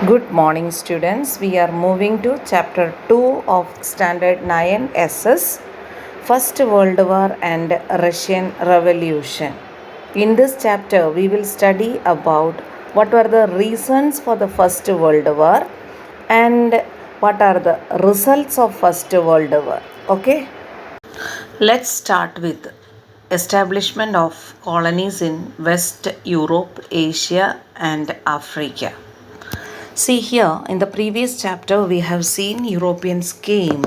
Good morning, students. We are moving to chapter 2 of Standard 9 SS, First World War and Russian Revolution. In this chapter, we will study about what were the reasons for the First World War and what are the results of First World War. Okay? Let's start with establishment of colonies in West Europe, Asia and Africa. See here, in the previous chapter, we have seen Europeans came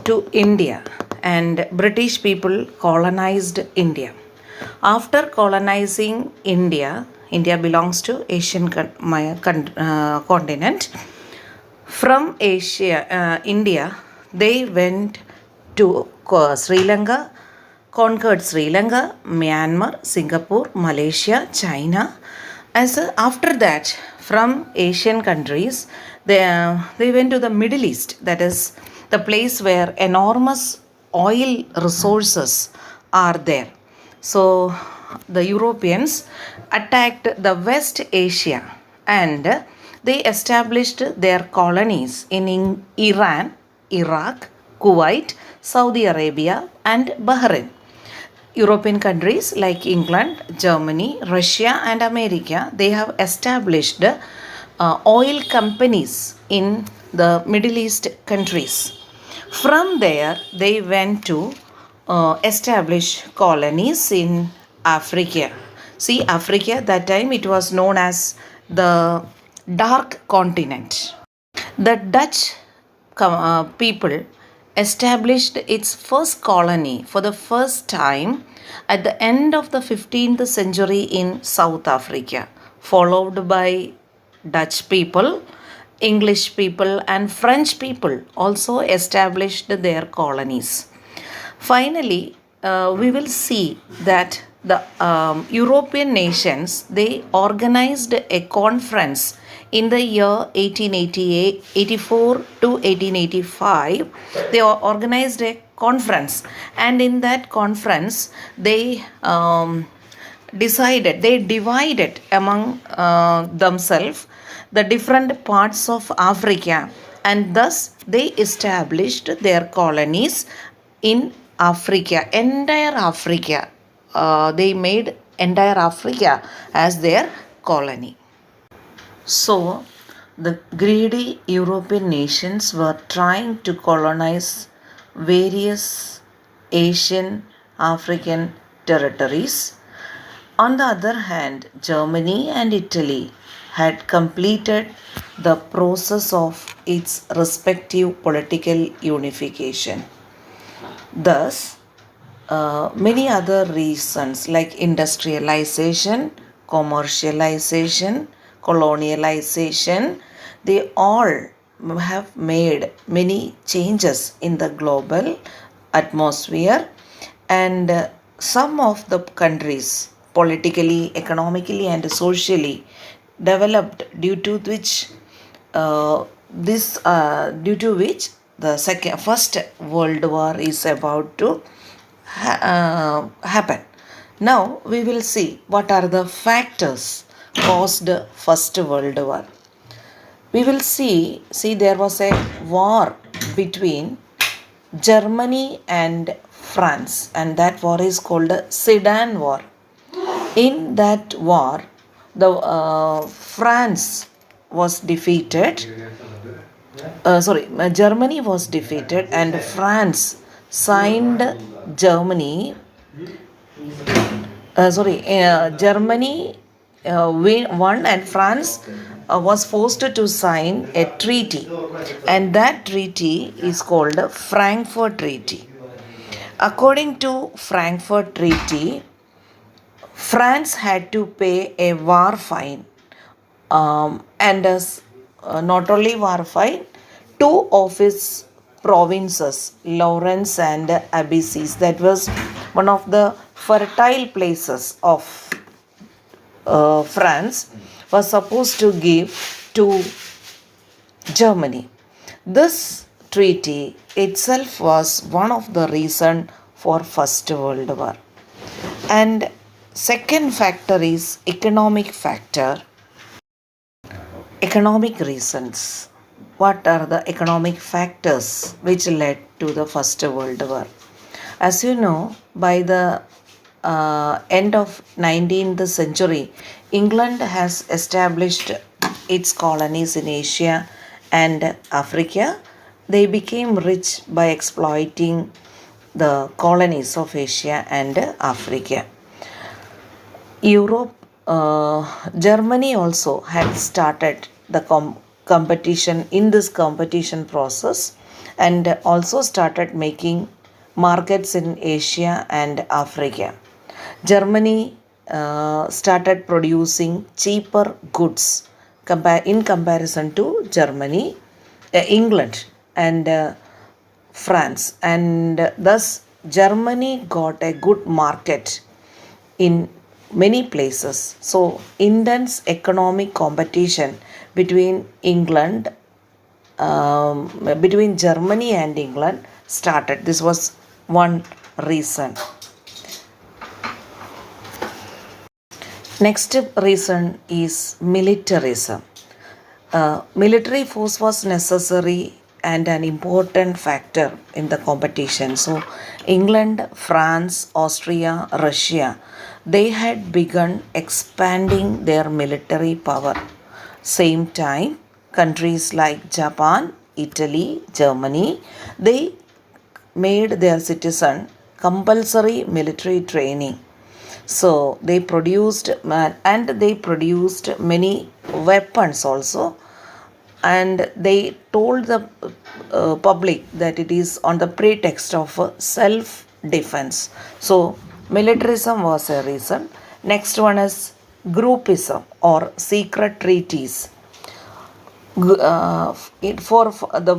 to India and British people colonized India. After colonizing India, India belongs to Asian continent. From Asia, India, they went to Sri Lanka, conquered Sri Lanka, Myanmar, Singapore, Malaysia, China. After that, from Asian countries, they went to the Middle East, that is the place where enormous oil resources are there. So the Europeans attacked the West Asia and they established their colonies in Iran, Iraq, Kuwait, Saudi Arabia, and Bahrain. European countries like England, Germany, Russia, and America, they have established oil companies in the Middle East countries. From there, they went to establish colonies in Africa. See, Africa, that time it was known as the Dark Continent. The Dutch people established its first colony for the first time at the end of the 15th century in South Africa, followed by Dutch people, English people, and French people also established their colonies. Finally, we will see that the European nations, they organized a conference in the year 1888, 84 to 1885. They organized a conference, and in that conference they they divided among themselves the different parts of Africa, and thus they established their colonies in Africa, entire Africa. They made entire Africa as their colony. So, the greedy European nations were trying to colonize various Asian, African territories. On the other hand, Germany and Italy had completed the process of its respective political unification. Thus, many other reasons like industrialization, commercialization, colonialization, they all have made many changes in the global atmosphere, and some of the countries politically, economically, and socially developed due to which the first world war is about to happen. Now we will see what are the factors caused first world war. We will see there was a war between Germany and France, and that war is called Sedan War. In that war, the France was defeated. Germany was defeated, and France signed Germany. Germany won, and France was forced to sign a treaty, and that treaty is called Frankfurt Treaty. According to Frankfurt Treaty, France had to pay a war fine, and not only war fine, two of its provinces, Lawrence and Abysses, that was one of the fertile places of France, was supposed to give to Germany. This treaty itself was one of the reasons for First World War. And second factor is economic factor. Economic reasons. What are the economic factors which led to the First World War? As you know, by the end of 19th century, England has established its colonies in Asia and Africa. They became rich by exploiting the colonies of Asia and Africa. Europe, Germany also had started the competition in this competition process and also started making markets in Asia and Africa. Germany started producing cheaper goods in comparison to England, and France, and thus Germany got a good market in many places. So, intense economic competition between between Germany and England started. This was one reason. Next reason is militarism. Military force was necessary and an important factor in the competition. So, England, France, Austria, Russia, they had begun expanding their military power. Same time, countries like Japan, Italy, Germany, they made their citizen compulsory military training. So they produced many weapons also, and they told the public that it is on the pretext of self defense. So militarism was a reason. Next one is groupism or secret treaties. The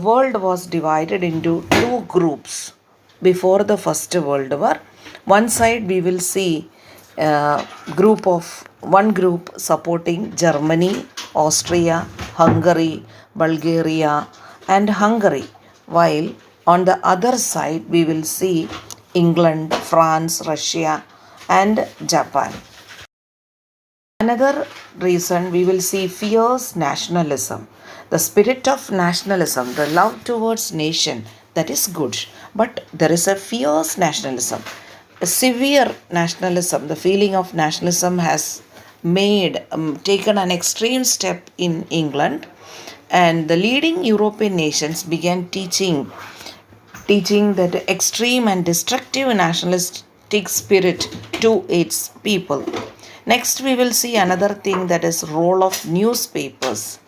world was divided into two groups before the First World War. One side we will see one group supporting Germany, Austria, Hungary, Bulgaria, and Hungary, while on the other side we will see England, France, Russia, and Japan. Another reason we will see fierce nationalism. The spirit of nationalism, the love towards nation, that is good. But there is a fierce nationalism, a severe nationalism. The feeling of nationalism has taken an extreme step in England, and the leading European nations began teaching that extreme and destructive nationalistic spirit to its people. Next, we will see another thing, that is role of newspapers.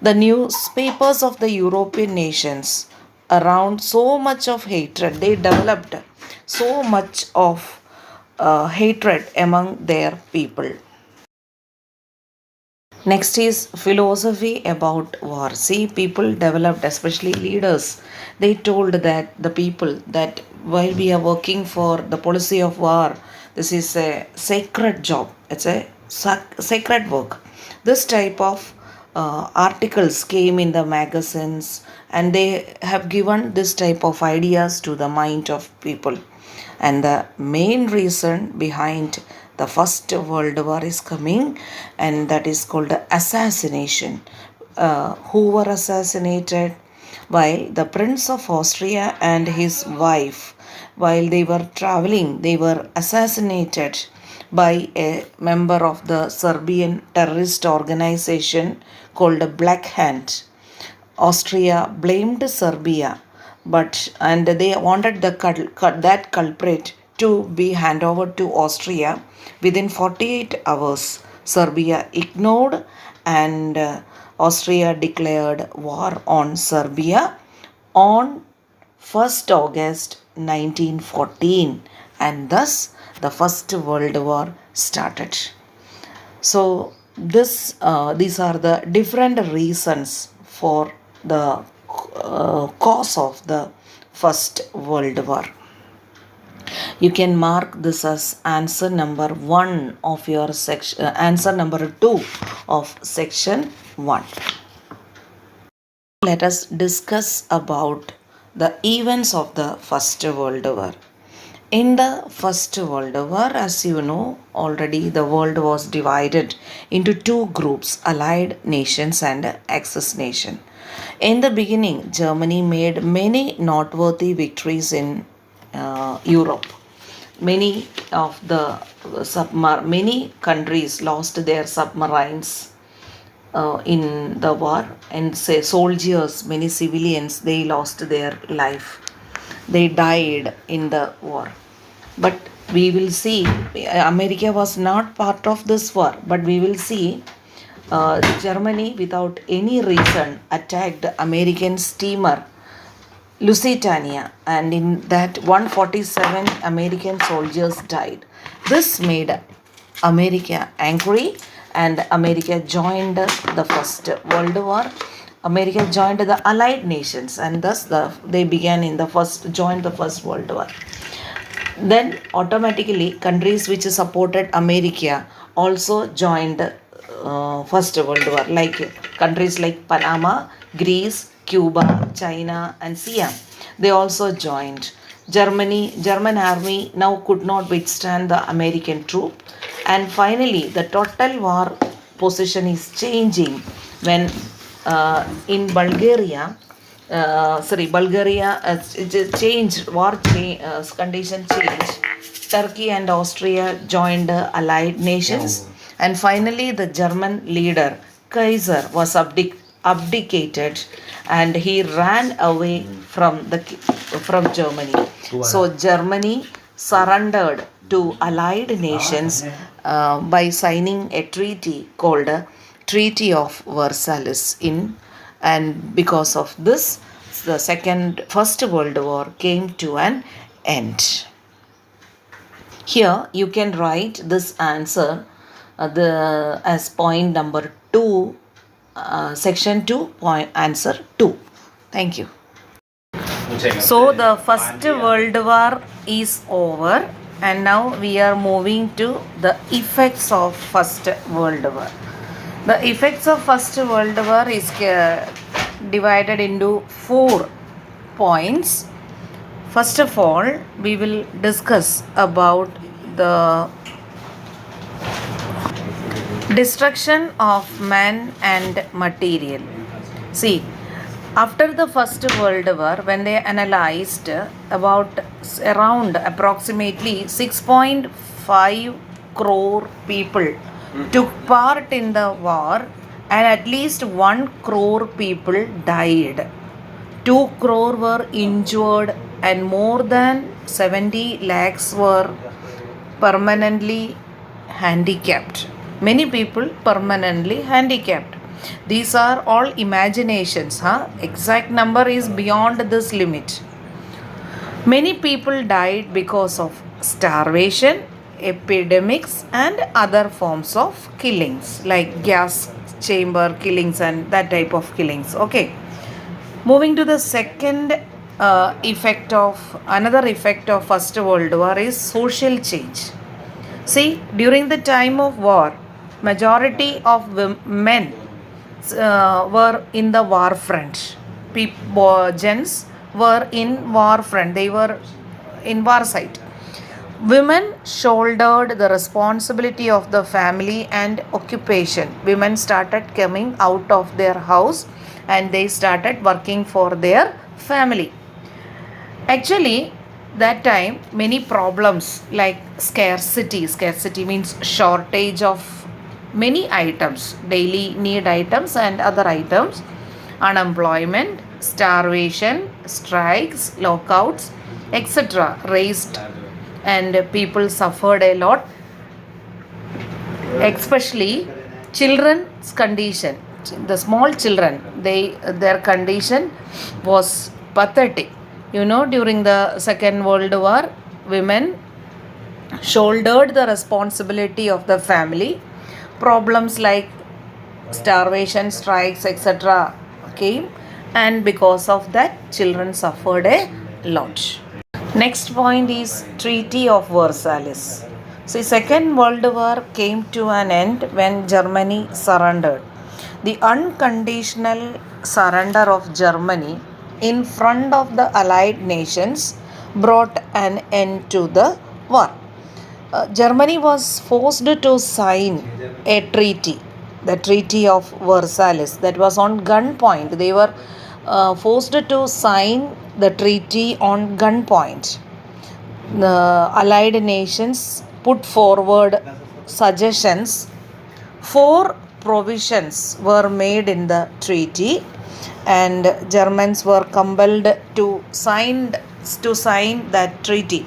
The newspapers of the European nations around so much of hatred, they developed so much of hatred among their people. Next is philosophy about war. See, people developed, especially leaders, they told that the people that while we are working for the policy of war, this is a sacred job, it's a sacred work. This type of articles came in the magazines, and they have given this type of ideas to the mind of people. And the main reason behind the First World War is coming, and that is called assassination. Who were assassinated? While the Prince of Austria and his wife, while they were traveling, they were assassinated by a member of the Serbian terrorist organization called Black Hand. Austria blamed Serbia, and they wanted that culprit to be handed over to Austria within 48 hours. Serbia ignored, and Austria declared war on Serbia on 1st August 1914, and thus the First World War started. So these are the different reasons for the cause of the First World War. You can mark this as answer number 1 of your section, answer number 2 of section 1. Let us discuss about the events of the First World War. In the First World War, as you know already, the world was divided into two groups, Allied nations and Axis nation. In the beginning, Germany made many noteworthy victories in Europe. Many of the many countries lost their submarines in the war, and say soldiers, many civilians, they lost their life, they died in the war. But we will see, America was not part of this war, but we will see Germany without any reason attacked American steamer Lusitania, and in that 147 American soldiers died. This made America angry, and America joined the First World War. America joined the Allied nations, and thus they began in the first joined the First World War. Then automatically countries which supported America also joined First World War, like countries like Panama, Greece, Cuba, China, and Siam. They also joined. German army now could not withstand the American troop, and finally the total war position is changing when in Bulgaria. Bulgaria changed, condition changed. Turkey and Austria joined Allied nations, and finally the German leader Kaiser was abdicated, and he ran away from Germany. So Germany surrendered to Allied nations by signing a treaty called Treaty of Versailles and because of this, the First World War came to an end. Here you can write this answer as point number 2, section 2, point answer 2. Thank you. So the First World War is over, and now we are moving to the effects of First World War. The effects of First World War is divided into 4 points. First of all, we will discuss about the destruction of man and material. See, after the First World War, when they analyzed around approximately 6.5 crore people took part in the war, and at least 1 crore people died. 2 crore were injured, and more than 70 lakhs were permanently handicapped. Many people permanently handicapped. These are all imaginations. Exact number is beyond this limit. Many people died because of starvation, epidemics, and other forms of killings like gas chamber killings and that type of killings. Okay. Moving to the second another effect of First World War is social change. See, during the time of war, majority of men were in the war front. Gents were in war front. They were in war side. Women shouldered the responsibility of the family and occupation. Women started coming out of their house and they started working for their family. Actually, that time many problems like scarcity means shortage of many items, daily need items and other items, unemployment, starvation, strikes, lockouts, etc. raised, and people suffered a lot, especially children's condition. The small children, their condition was pathetic. During the Second World War, women shouldered the responsibility of the family. Problems like starvation, strikes, etc. came, and because of that, children suffered a lot. Next point is Treaty of Versailles. See, Second World War came to an end when Germany surrendered. The unconditional surrender of Germany in front of the Allied nations brought an end to the war. Germany was forced to sign a treaty, the Treaty of Versailles, that was on gunpoint. They were forced to sign the treaty on gunpoint. The Allied nations put forward suggestions. Four provisions were made in the treaty, and Germans were compelled to sign that treaty.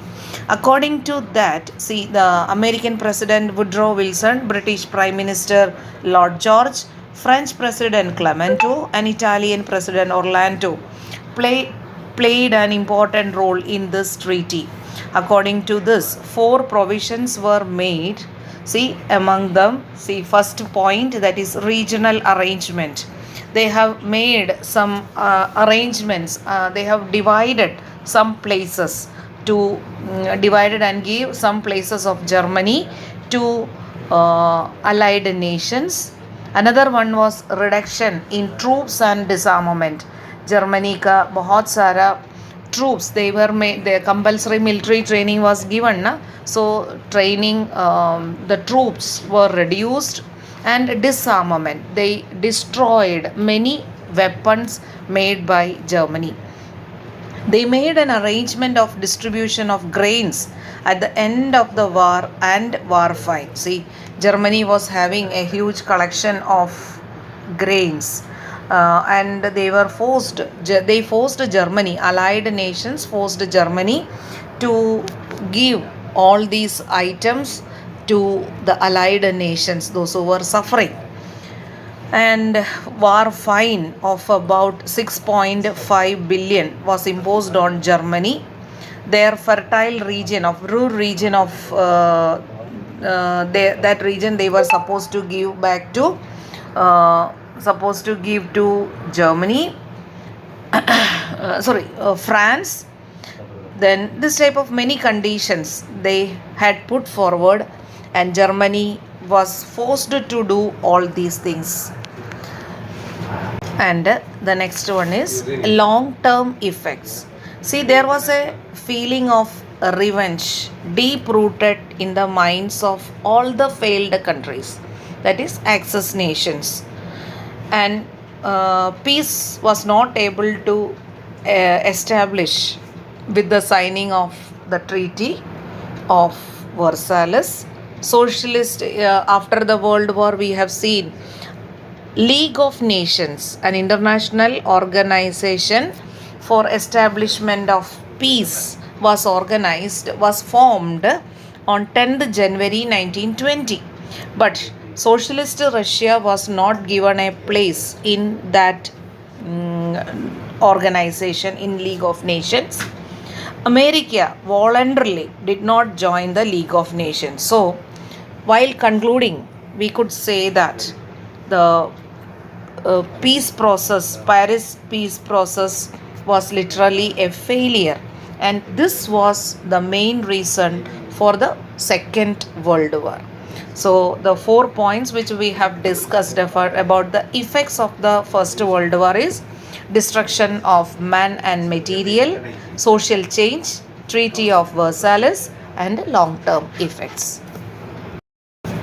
According to that, see, the American President Woodrow Wilson, British Prime Minister Lord George, French President Clemenceau, and Italian President Orlando played an important role in this treaty. According to this, four provisions were made. See, among them, see, first point, that is regional arrangement. They have made some arrangements. They have divided some places to divided and give some places of Germany to allied nations. Another one was reduction in troops and disarmament. Germany का बहुत सारा troops, they were made, the compulsory military training was given na? So training, the troops were reduced, and disarmament, they destroyed many weapons made by Germany. They made an arrangement of distribution of grains at the end of the war and war fine. See, Germany was having a huge collection of grains, and they forced Germany, allied nations forced Germany to give all these items to the allied nations, those who were suffering. And war fine of about 6.5 billion was imposed on Germany. Their fertile region of rural region of that region, they were supposed to give back to Germany, France. Then this type of many conditions they had put forward, and Germany was forced to do all these things. And the next one is long-term effects. See, there was a feeling of revenge deep rooted in the minds of all the failed countries, that is Axis nations, and peace was not able to establish with the signing of the Treaty of Versailles. Socialist, after the World War, we have seen League of Nations, an international organization for establishment of peace, was formed on 10th January 1920. But Socialist Russia was not given a place in that organization, in League of Nations. America voluntarily did not join the League of Nations. So, while concluding, we could say that the Paris peace process was literally a failure, and this was the main reason for the Second World War. So, the 4 points which we have discussed about the effects of the First World War is destruction of man and material, social change, Treaty of Versailles, and long-term effects.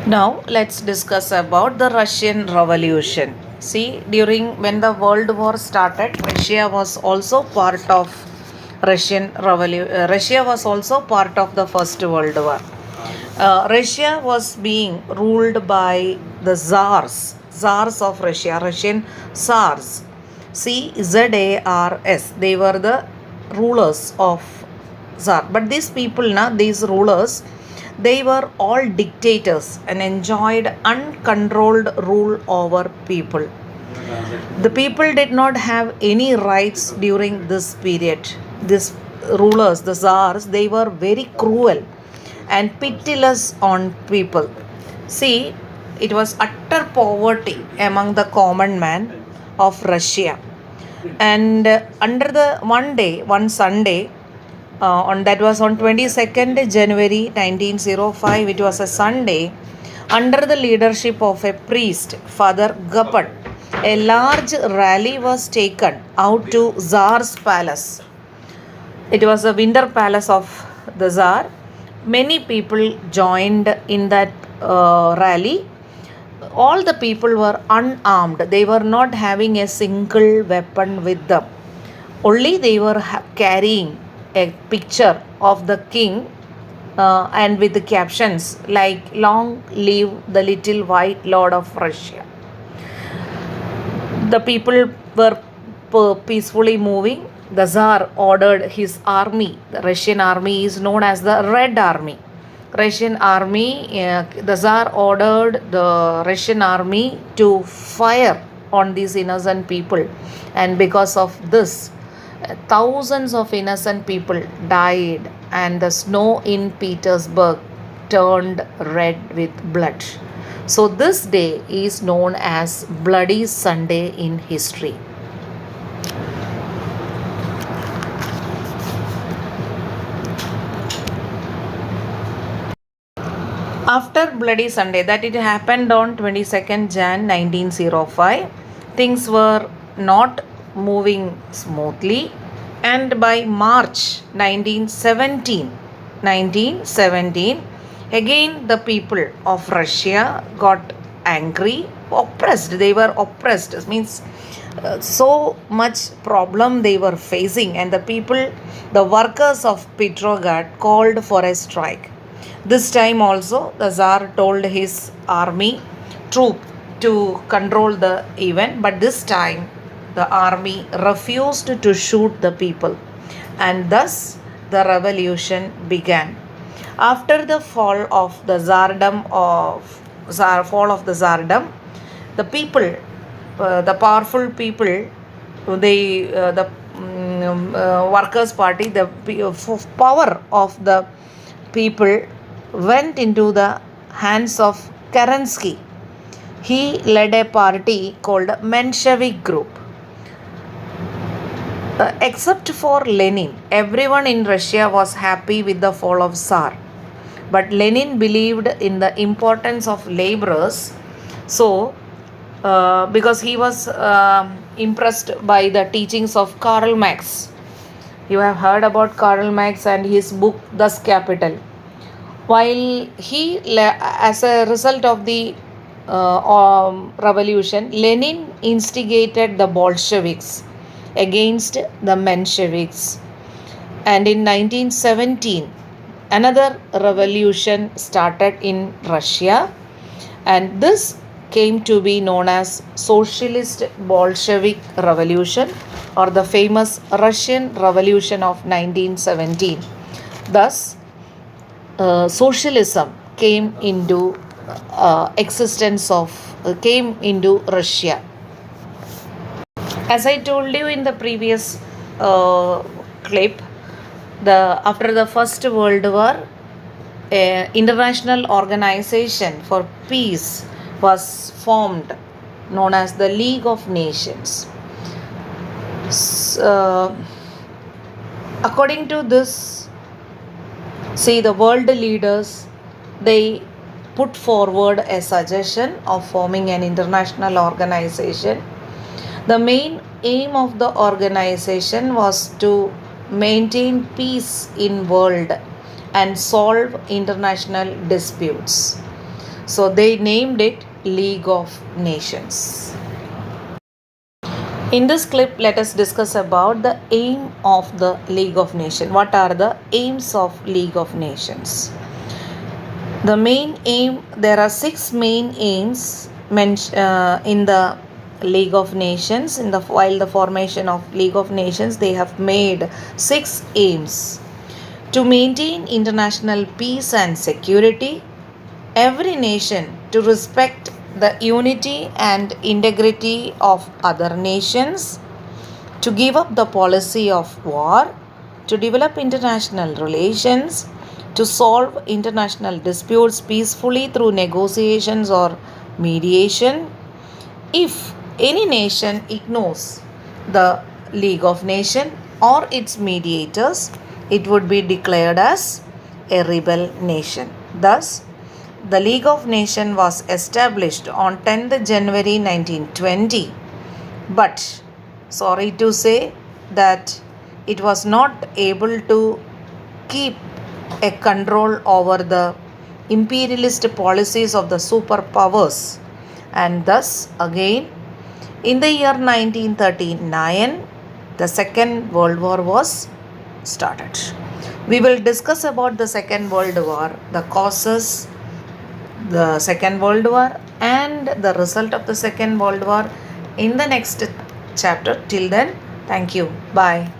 Now, let's discuss about the Russian Revolution. See, when the World War started, Russia was also part of Russia was also part of the First World War. Russia was being ruled by the czars of Russia, Russian czars. CZARS. They were the rulers of czar. But these people, these rulers, they were all dictators and enjoyed uncontrolled rule over people. The people did not have any rights during this period. These rulers, the czars, they were very cruel and pitiless on people. See, it was utter poverty among the common man of Russia. And one Sunday, that was on 22nd January 1905, it was a Sunday, under the leadership of a priest, Father Gapan, a large rally was taken out to Tsar's palace. It was the winter palace of the Tsar. Many people joined in that rally. All the people were unarmed. They were not having a single weapon with them. Only they were carrying a picture of the king, and with the captions like "Long live the little white lord of Russia." The people were peacefully moving. The Tsar ordered his army. The Russian army is known as the Red Army. Russian army, the Tsar ordered the Russian army to fire on these innocent people, and because of this, thousands of innocent people died, and the snow in Petersburg turned red with blood. So this day is known as Bloody Sunday in history. After Bloody Sunday, that it happened on 22nd Jan 1905, things were not moving smoothly, and by March 1917, again the people of Russia got angry, oppressed. They were oppressed, means so much problem they were facing, and the people, the workers of Petrograd, called for a strike. This time also the Tsar told his army troop to control the event, but this time the army refused to shoot the people, and thus the revolution began. After the fall of the Tsardom, the people, the powerful people, the workers' party, the power of the people went into the hands of Kerensky. He led a party called Menshevik group. Except for Lenin, everyone in Russia was happy with the fall of Tsar. But Lenin believed in the importance of laborers. So, because he was impressed by the teachings of Karl Marx. You have heard about Karl Marx and his book Das Kapital. While he, as a result of the revolution, Lenin instigated the Bolsheviks against the Mensheviks. And in 1917, another revolution started in Russia, and this came to be known as Socialist Bolshevik Revolution, or the famous Russian Revolution of 1917. Thus, socialism came into came into Russia. As I told you in the previous clip, after the First World War, an international organization for peace was formed, known as the League of Nations. According to this, see, the world leaders, they put forward a suggestion of forming an international organization. The main aim of the organization was to maintain peace in world and solve international disputes. So they named it League of Nations. In this clip, let us discuss about the aim of the League of Nations. What are the aims of League of Nations? The main aim, there are 6 main aims in the League of Nations. While the formation of League of Nations, they have made 6 aims. To maintain international peace and security, every nation to respect the unity and integrity of other nations, to give up the policy of war, to develop international relations, to solve international disputes peacefully through negotiations or mediation. If any nation ignores the League of Nations or its mediators, it would be declared as a rebel nation. Thus, the League of Nations was established on 10th January 1920. But sorry to say that it was not able to keep a control over the imperialist policies of the superpowers, and thus again in the year 1939 the Second World War was started. We will discuss about the Second World War, the causes, the Second World War, and the result of the Second World War in the next chapter. Till then, thank you. Bye.